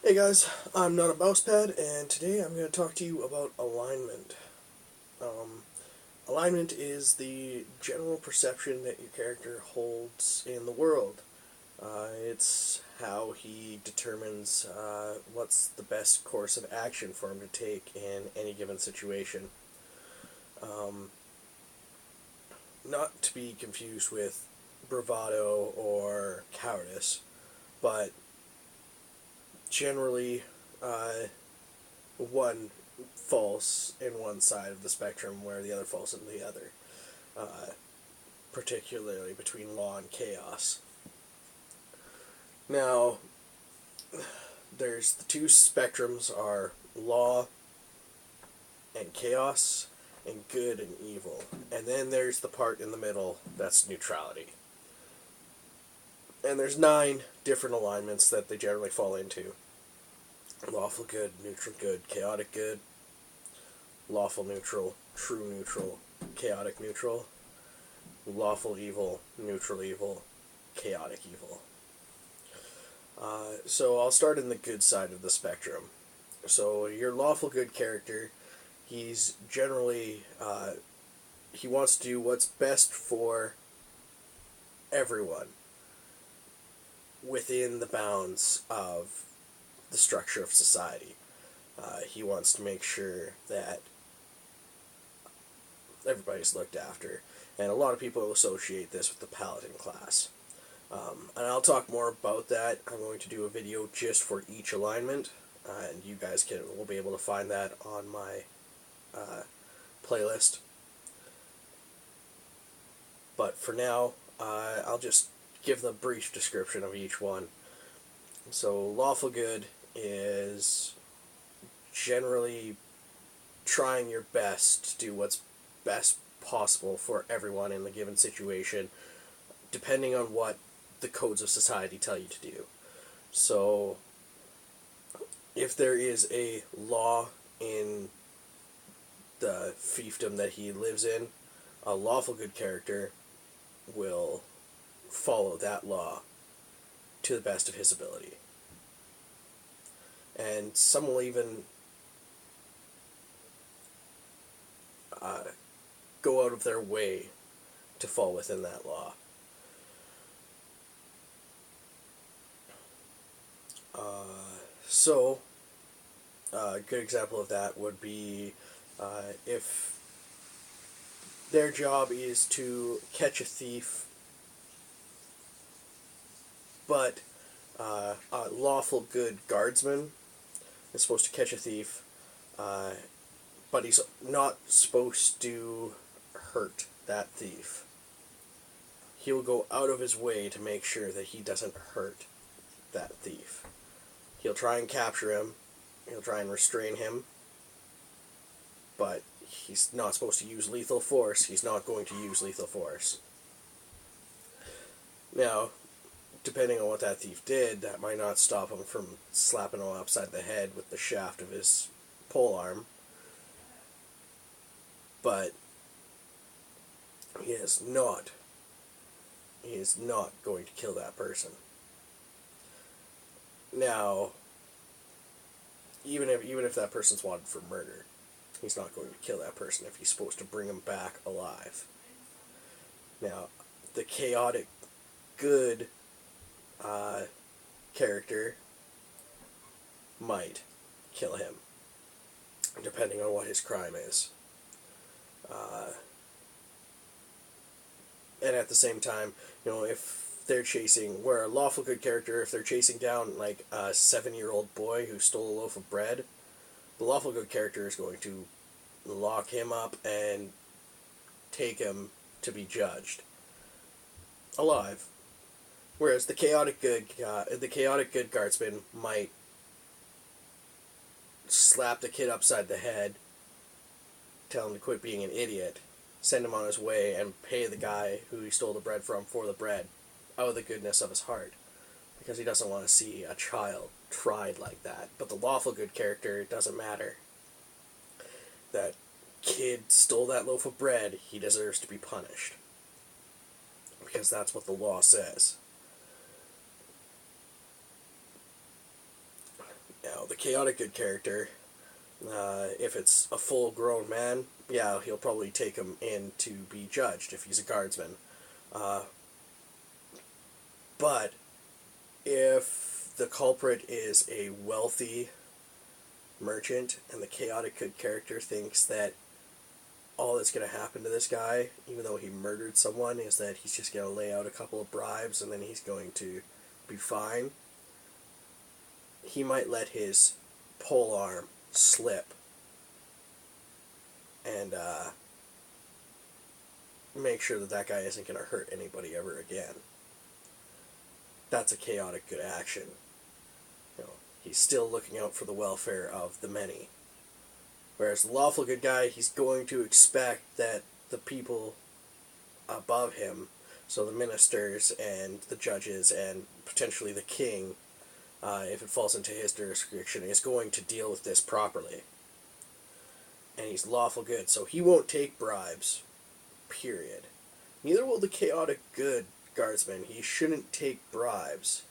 Hey guys, I'm not a mousepad, and today I'm going to talk to you about alignment. Um, Alignment is the general perception that your character holds in the world. It's how he determines what's the best course of action for him to take in any given situation. Um, Not to be confused with bravado or cowardice, but generally, uh, one falls in one side of the spectrum where the other falls in the other, uh, particularly between law and chaos. Now, there's the two spectrums are law and chaos, and good and evil. And then there's the part in the middle that's neutrality. And there's 9 different alignments that they generally fall into: lawful good, neutral good, chaotic good, lawful neutral, true neutral, chaotic neutral, lawful evil, neutral evil, chaotic evil. So I'll start in the good side of the spectrum. So your lawful good character, he's generally he wants to do what's best for everyone within the bounds of the structure of society. He wants to make sure that everybody's looked after, and a lot of people associate this with the paladin class. And I'll talk more about that. I'm going to do a video just for each alignment, and you guys will be able to find that on my playlist. But for now, I'll just give the brief description of each one. So lawful good is generally trying your best to do what's best possible for everyone in the given situation, depending on what the codes of society tell you to do. So, if there is a law in the fiefdom that he lives in, a lawful good character will follow that law to the best of his ability. And some will even go out of their way to fall within that law. So, a good example of that would be if their job is to catch a thief, but a lawful good guardsman is supposed to catch a thief, but he's not supposed to hurt that thief. He'll go out of his way to make sure that he doesn't hurt that thief. He'll try and capture him, he'll try and restrain him, but he's not supposed to use lethal force. He's not going to use lethal force. Now, depending on what that thief did, that might not stop him from slapping him upside the head with the shaft of his polearm, but he is not going to kill that person. Now, even if that person's wanted for murder, he's not going to kill that person if he's supposed to bring him back alive. Now, the chaotic good character might kill him, depending on what his crime is. And at the same time, if they're chasing, where a lawful good character, if they're chasing down like a 7-year-old boy who stole a loaf of bread, the lawful good character is going to lock him up and take him to be judged alive. Whereas the chaotic good guardsman might slap the kid upside the head, tell him to quit being an idiot, send him on his way, and pay the guy who he stole the bread from for the bread out of the goodness of his heart, because he doesn't want to see a child tried like that. But the lawful good character, it doesn't matter. That kid stole that loaf of bread, he deserves to be punished, because that's what the law says. the chaotic good character, if it's a full-grown man, yeah, he'll probably take him in to be judged if he's a guardsman. But if the culprit is a wealthy merchant and the chaotic good character thinks that all that's going to happen to this guy, even though he murdered someone, is that he's just going to lay out a couple of bribes and then he's going to be fine, he might let his pole arm slip and make sure that that guy isn't going to hurt anybody ever again. That's a chaotic good action. You know, he's still looking out for the welfare of the many. Whereas the lawful good guy, he's going to expect that the people above him, so the ministers and the judges and potentially the king, if it falls into his jurisdiction, is going to deal with this properly. And he's lawful good, so he won't take bribes, period. Neither will the chaotic good guardsman. He shouldn't take bribes.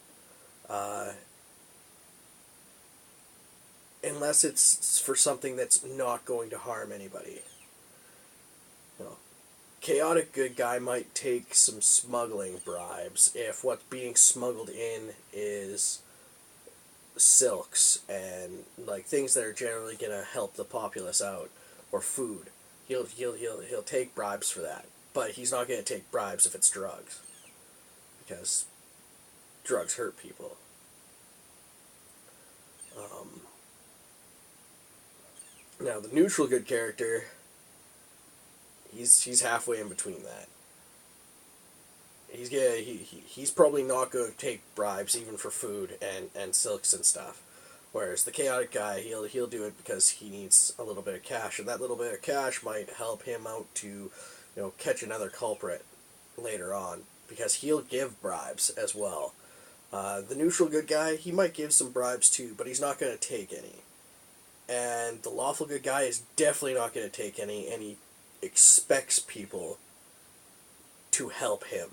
Unless it's for something that's not going to harm anybody. You know, chaotic good guy might take some smuggling bribes if what's being smuggled in is silks and like things that are generally going to help the populace out, or food. He'll take bribes for that, but he's not going to take bribes if it's drugs, because drugs hurt people. Now the neutral good character, he's halfway in between that. He's probably not going to take bribes even for food and silks and stuff. Whereas the chaotic guy, he'll do it because he needs a little bit of cash, and that little bit of cash might help him out to, catch another culprit later on, because he'll give bribes as well. The neutral good guy, he might give some bribes too, but he's not going to take any. And the lawful good guy is definitely not going to take any, and he expects people to help him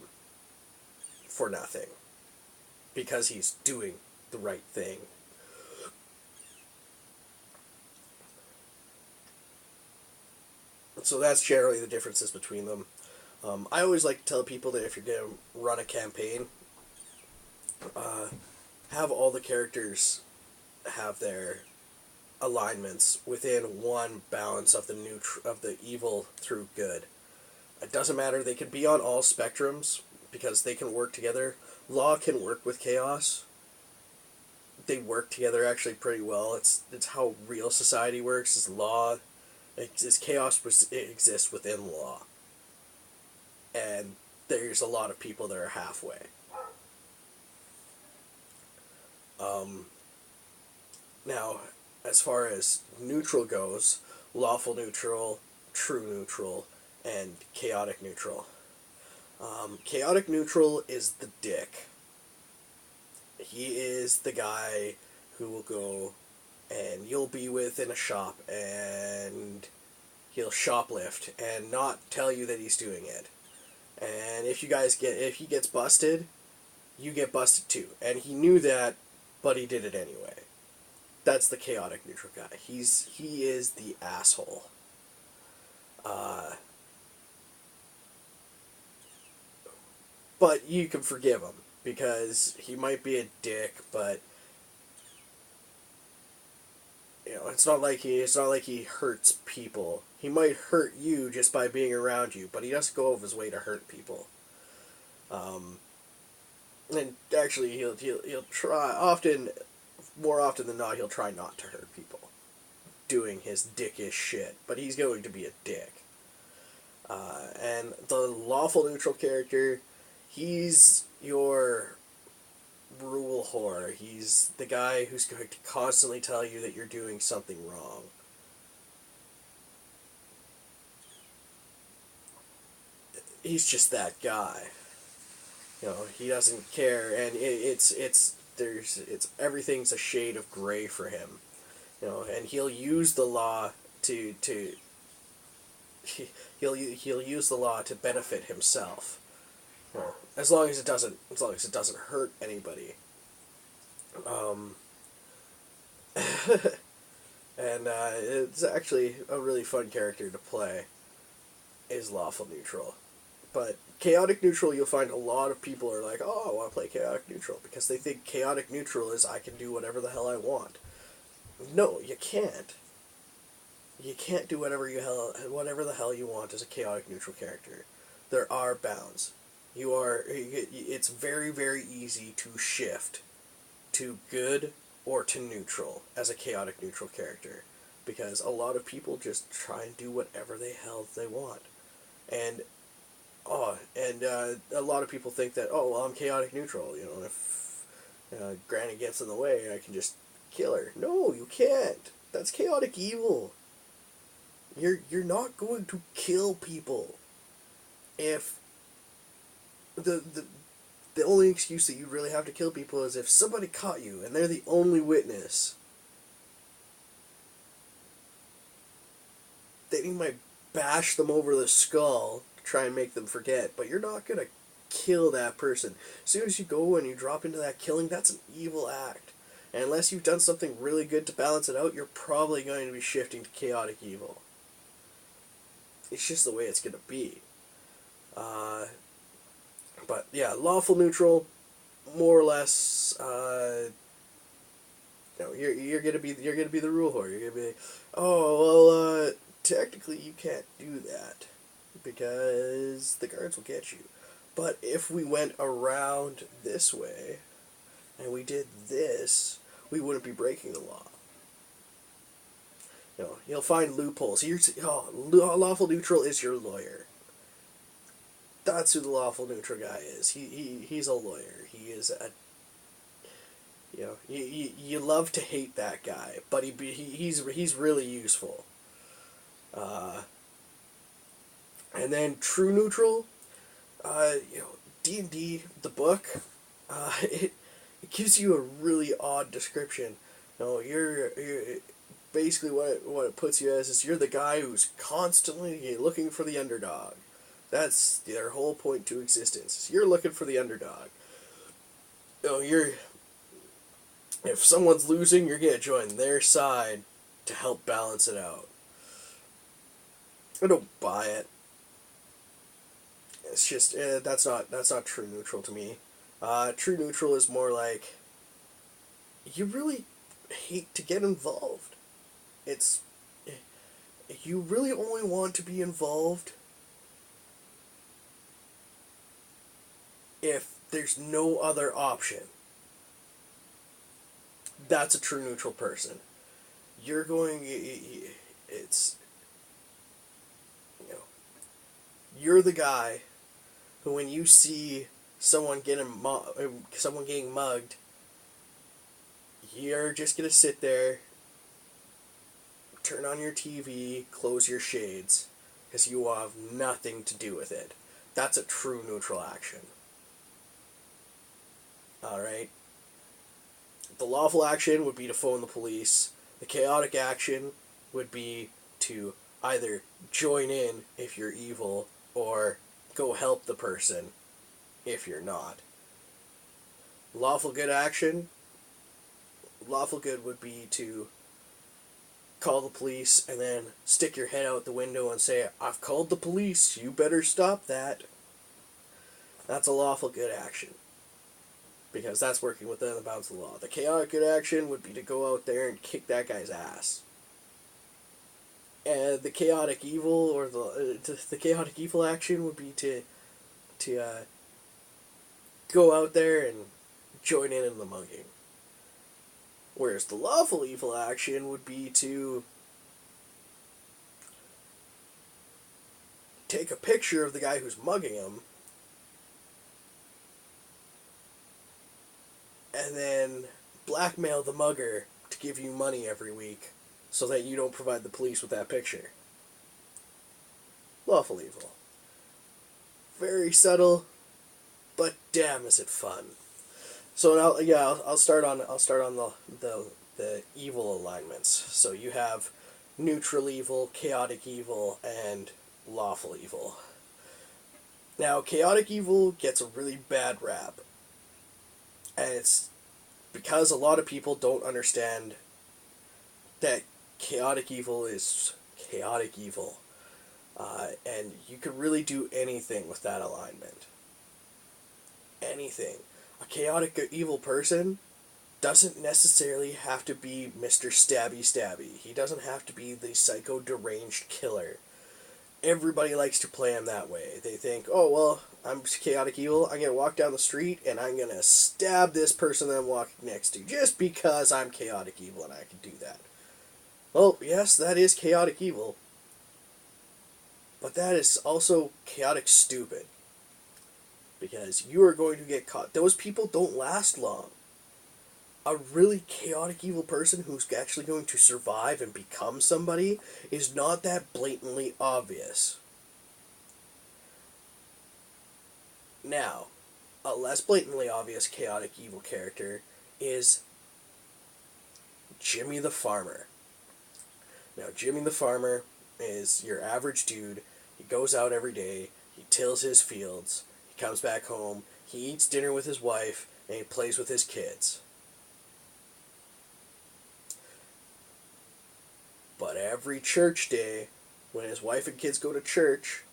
for nothing, because he's doing the right thing. So that's generally the differences between them. I always like to tell people that if you're going to run a campaign, have all the characters have their alignments within one balance of the evil through good. It doesn't matter, they can be on all spectrums because they can work together. Law can work with chaos. They work together actually pretty well. It's how real society works. Is law, is chaos exists within law, and there's a lot of people that are halfway. Now, as far as neutral goes, lawful neutral, true neutral, and chaotic neutral. Chaotic neutral is the dick. He is the guy who will go and you'll be within a shop and he'll shoplift and not tell you that he's doing it. And if he gets busted, you get busted too. And he knew that, but he did it anyway. That's the chaotic neutral guy. He is the asshole. But you can forgive him because he might be a dick, but it's not like he hurts people. He might hurt you just by being around you, but he doesn't go out of his way to hurt people. And actually, he'll try more often than not, he'll try not to hurt people, doing his dickish shit. But he's going to be a dick. And the lawful neutral character, he's your rule whore. He's the guy who's going to constantly tell you that you're doing something wrong. He's just that guy. He doesn't care, and everything's a shade of gray for him. And he'll use the law he'll use the law to benefit himself. As long as it doesn't hurt anybody. And it's actually a really fun character to play, is lawful neutral. But chaotic neutral, you'll find a lot of people are like, oh, I want to play chaotic neutral, because they think chaotic neutral is I can do whatever the hell I want. No, you can't. You can't do whatever the hell you want as a chaotic neutral character. There are bounds. It's very, very easy to shift to good or to neutral as a chaotic neutral character, because a lot of people just try and do whatever the hell they want. And a lot of people think that, oh, well, I'm chaotic neutral. If Granny gets in the way, I can just kill her. No, you can't. That's chaotic evil. You're not going to kill people if the only excuse that you really have to kill people is if somebody caught you and they're the only witness. Then you might bash them over the skull to try and make them forget, but you're not going to kill that person. As soon as you go and you drop into that killing, that's an evil act. And unless you've done something really good to balance it out, you're probably going to be shifting to chaotic evil. It's just the way it's going to be. But yeah, lawful neutral, more or less. You're gonna be the rule whore. You're gonna be, oh well, technically you can't do that because the guards will get you. But if we went around this way and we did this, we wouldn't be breaking the law. You'll find loopholes. Lawful neutral is your lawyer. That's who the lawful neutral guy is. He's a lawyer. He is a you love to hate that guy, but he's really useful. And then true neutral, D&D the book, it gives you a really odd description. You're basically what it puts you as is you're the guy who's constantly looking for the underdog. That's their whole point to existence. You're looking for the underdog. If someone's losing, you're gonna join their side to help balance it out. I don't buy it. It's just that's not true neutral to me. True neutral is more like you really hate to get involved. It's you really only want to be involved if there's no other option. That's a true neutral person. It's, you're the guy who, when you see someone getting mugged, you're just gonna sit there, turn on your TV, close your shades, because you will have nothing to do with it. That's a true neutral action. Alright? The lawful action would be to phone the police. The chaotic action would be to either join in if you're evil or go help the person if you're not. Lawful good would be to call the police and then stick your head out the window and say, I've called the police, you better stop that. That's a lawful good action, because that's working within the bounds of the law. The chaotic good action would be to go out there and kick that guy's ass. And the chaotic evil, or the chaotic evil action would be to go out there and join in the mugging. Whereas the lawful evil action would be to take a picture of the guy who's mugging him and then blackmail the mugger to give you money every week so that you don't provide the police with that picture. Lawful evil. Very subtle, but damn is it fun. So now, I'll start on the evil alignments. So you have neutral evil, chaotic evil, and lawful evil. Now, chaotic evil gets a really bad rap. And it's because a lot of people don't understand that chaotic evil is chaotic evil. And you could really do anything with that alignment. Anything. A chaotic evil person doesn't necessarily have to be Mr. Stabby Stabby. He doesn't have to be the psycho deranged killer. Everybody likes to play him that way. They think, oh, well, I'm chaotic evil. I'm going to walk down the street and I'm going to stab this person that I'm walking next to just because I'm chaotic evil and I can do that. Well, yes, that is chaotic evil. But that is also chaotic stupid. Because you are going to get caught. Those people don't last long. A really chaotic evil person who's actually going to survive and become somebody is not that blatantly obvious. Now, a less blatantly obvious chaotic evil character is Jimmy the Farmer. Now, Jimmy the Farmer is your average dude. He goes out every day, he tills his fields, he comes back home, he eats dinner with his wife, and he plays with his kids. But every church day, when his wife and kids go to church,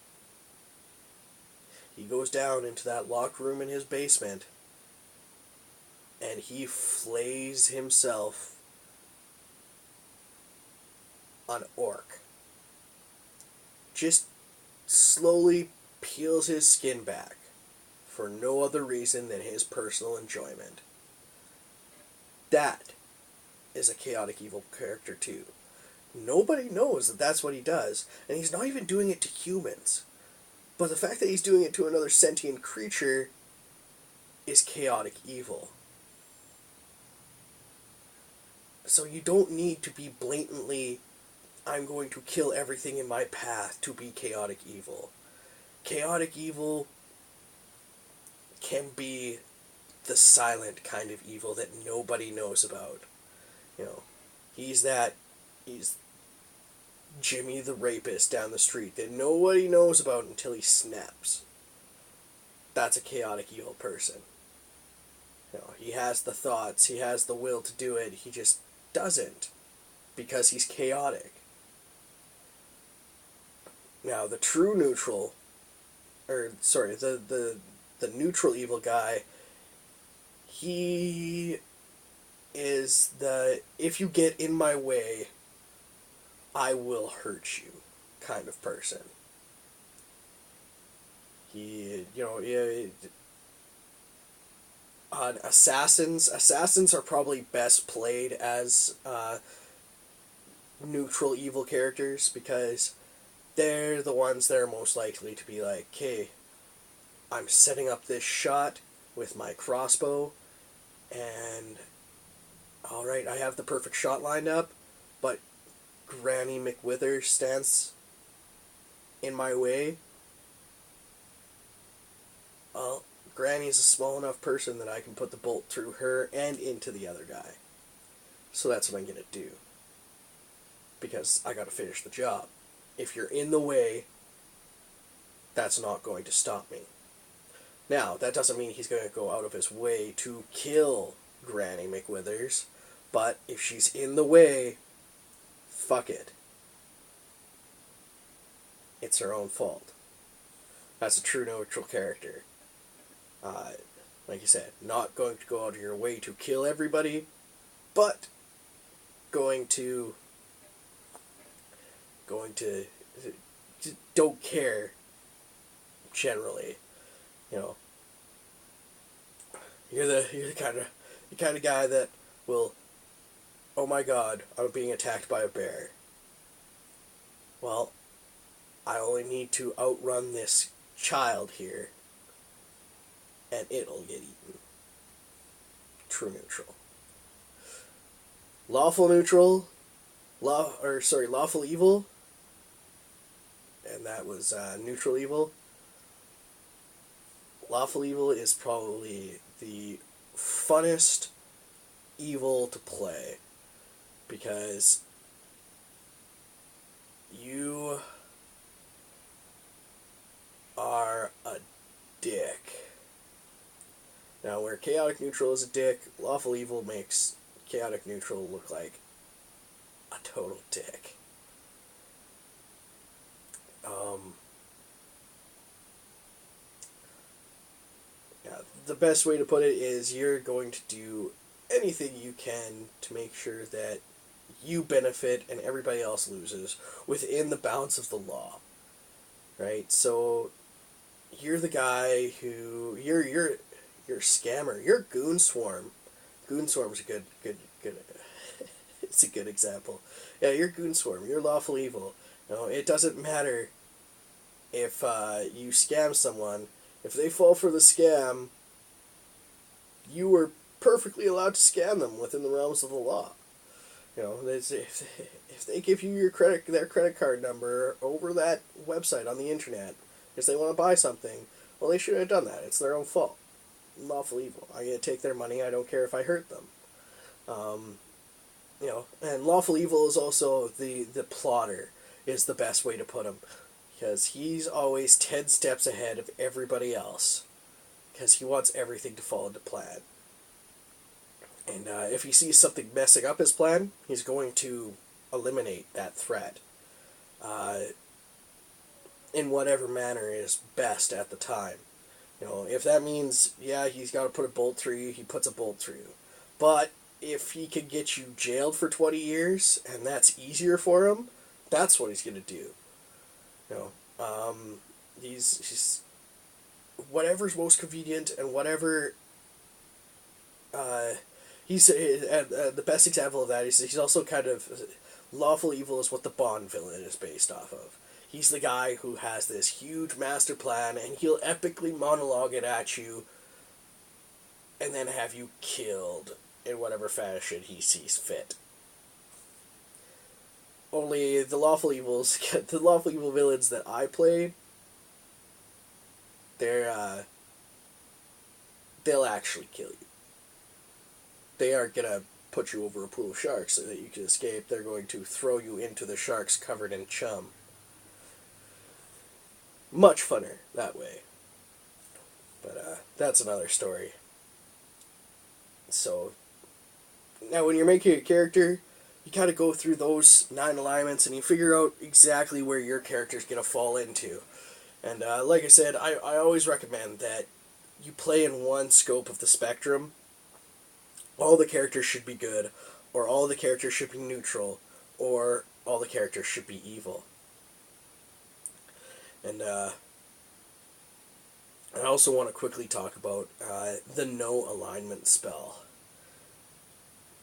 he goes down into that locked room in his basement, and he flays himself an orc. Just slowly peels his skin back for no other reason than his personal enjoyment. That is a chaotic evil character too. Nobody knows that that's what he does, and he's not even doing it to humans. But the fact that he's doing it to another sentient creature is chaotic evil. So you don't need to be blatantly, I'm going to kill everything in my path to be chaotic evil. Chaotic evil can be the silent kind of evil that nobody knows about. You know, he's Jimmy the rapist down the street that nobody knows about until he snaps. That's a chaotic evil person. You know, he has the thoughts, he has the will to do it, he just doesn't because he's chaotic. Now, the true neutral, the neutral evil guy, he is the, if you get in my way, I will hurt you kind of person. Assassins are probably best played as neutral evil characters because they're the ones that are most likely to be like, okay, I'm setting up this shot with my crossbow, and alright, I have the perfect shot lined up, but Granny McWithers stands in my way. Well, Granny's a small enough person that I can put the bolt through her and into the other guy. So that's what I'm going to do. Because I got to finish the job. If you're in the way, that's not going to stop me. Now, that doesn't mean he's going to go out of his way to kill Granny McWithers, but if she's in the way, fuck it. It's her own fault. That's a true neutral character. Like you said, not going to go out of your way to kill everybody, but going to don't care generally. You know, you're the kind of guy that will, oh my god, I'm being attacked by a bear. Well, I only need to outrun this child here, and it'll get eaten. True neutral. Lawful neutral, lawful evil, and that was neutral evil. Lawful evil is probably the funnest evil to play, because you are a dick. Now, where chaotic neutral is a dick, lawful evil makes chaotic neutral look like a total dick. Um, yeah, the best way to put it is you're going to do anything you can to make sure that you benefit and everybody else loses within the bounds of the law, right? So you're the guy who you're a scammer. You're Goon Swarm. Goon Swarm's a good. It's a good example. Yeah, you're Goon Swarm. You're lawful evil. No, it doesn't matter if you scam someone. If they fall for the scam, you were perfectly allowed to scam them within the realms of the law. You know, if they give you their credit card number over that website on the internet because they want to buy something, well, they shouldn't have done that. It's their own fault. Lawful evil. I get to take their money. I don't care if I hurt them. You know, and lawful evil is also the plotter is the best way to put him, because he's always 10 steps ahead of everybody else, because he wants everything to fall into plan. And if he sees something messing up his plan, he's going to eliminate that threat in whatever manner is best at the time. You know, if that means, yeah, he's got to put a bolt through you, he puts a bolt through you. But if he could get you jailed for 20 years, and that's easier for him, that's what he's going to do. You know, he's whatever's most convenient and whatever. He's the best example of that is he's also kind of lawful evil is what the Bond villain is based off of. He's the guy who has this huge master plan, and he'll epically monologue it at you, and then have you killed in whatever fashion he sees fit. Only the lawful evil villains that I played, they'll actually kill you. They aren't gonna put you over a pool of sharks so that you can escape. They're going to throw you into the sharks covered in chum. Much funner that way. But that's another story. So, now when you're making a character, you gotta go through those 9 alignments and you figure out exactly where your character's gonna fall into. And like I said, I always recommend that you play in one scope of the spectrum. All the characters should be good, or all the characters should be neutral, or all the characters should be evil. And I also want to quickly talk about the no alignment spell.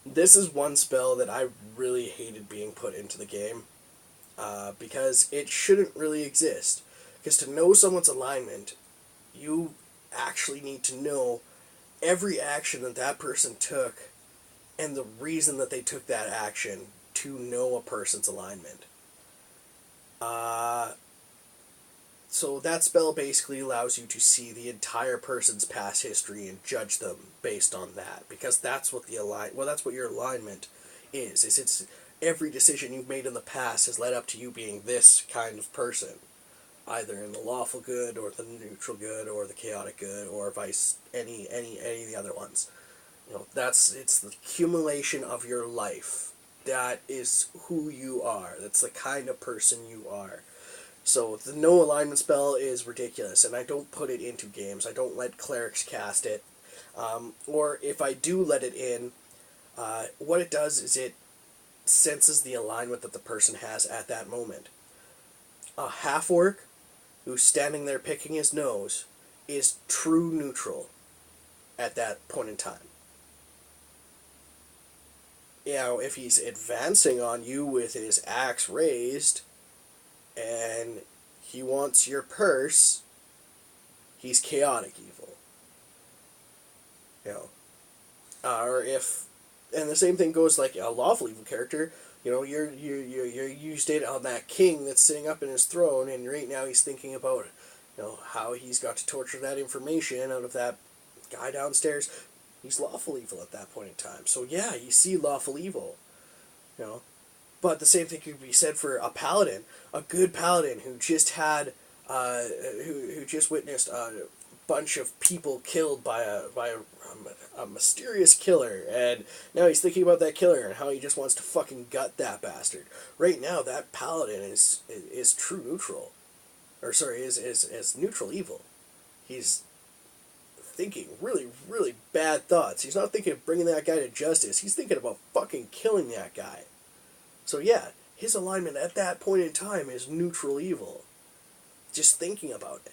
This is one spell that I really hated being put into the game, because it shouldn't really exist. Because to know someone's alignment, you actually need to know every action that person took and the reason that they took that action to know a person's alignment. So that spell basically allows you to see the entire person's past history and judge them based on that, because that's what that's what your alignment is. It's every decision you've made in the past has led up to you being this kind of person, either in the lawful good or the neutral good or the chaotic good or any of the other ones. You know, it's the accumulation of your life. That is who you are. That's the kind of person you are. So the no alignment spell is ridiculous, and I don't put it into games. I don't let clerics cast it. Or if I do let it in, what it does is it senses the alignment that the person has at that moment. A half-orc who's standing there picking his nose is true neutral at that point in time. You know, if he's advancing on you with his axe raised and he wants your purse, he's chaotic evil. You know, and the same thing goes like a lawful evil character. You know, you're used it on that king that's sitting up in his throne, and right now he's thinking about, you know, how he's got to torture that information out of that guy downstairs. He's lawful evil at that point in time. So yeah, you see lawful evil, you know. But the same thing could be said for a paladin, a good paladin who just had, who just witnessed a bunch of people killed by a mysterious killer, and now he's thinking about that killer and how he just wants to fucking gut that bastard. Right now, that paladin is true neutral, or sorry, is neutral evil. He's thinking really, really bad thoughts. He's not thinking of bringing that guy to justice. He's thinking about fucking killing that guy. So yeah, his alignment at that point in time is neutral evil. Just thinking about it.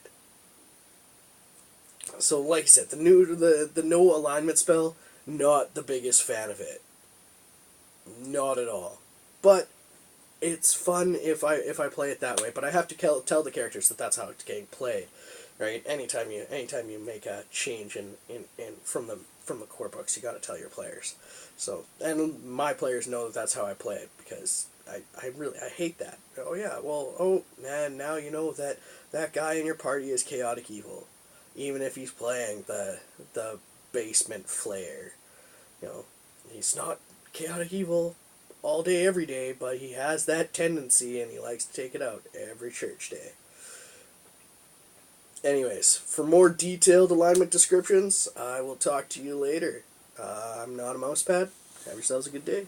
So like I said, the no alignment spell, not the biggest fan of it. Not at all. But it's fun if I play it that way. But I have to tell the characters that that's how it's getting played, right? Anytime you make a change in from the core books, you got to tell your players. So, and my players know that that's how I play it, because I hate that. Oh yeah, well, oh man, now you know that guy in your party is chaotic evil, even if he's playing the basement flayer. You know, he's not chaotic evil all day every day, but he has that tendency and he likes to take it out every church day. Anyways, for more detailed alignment descriptions, I will talk to you later. I'm not a mousepad. Have yourselves a good day.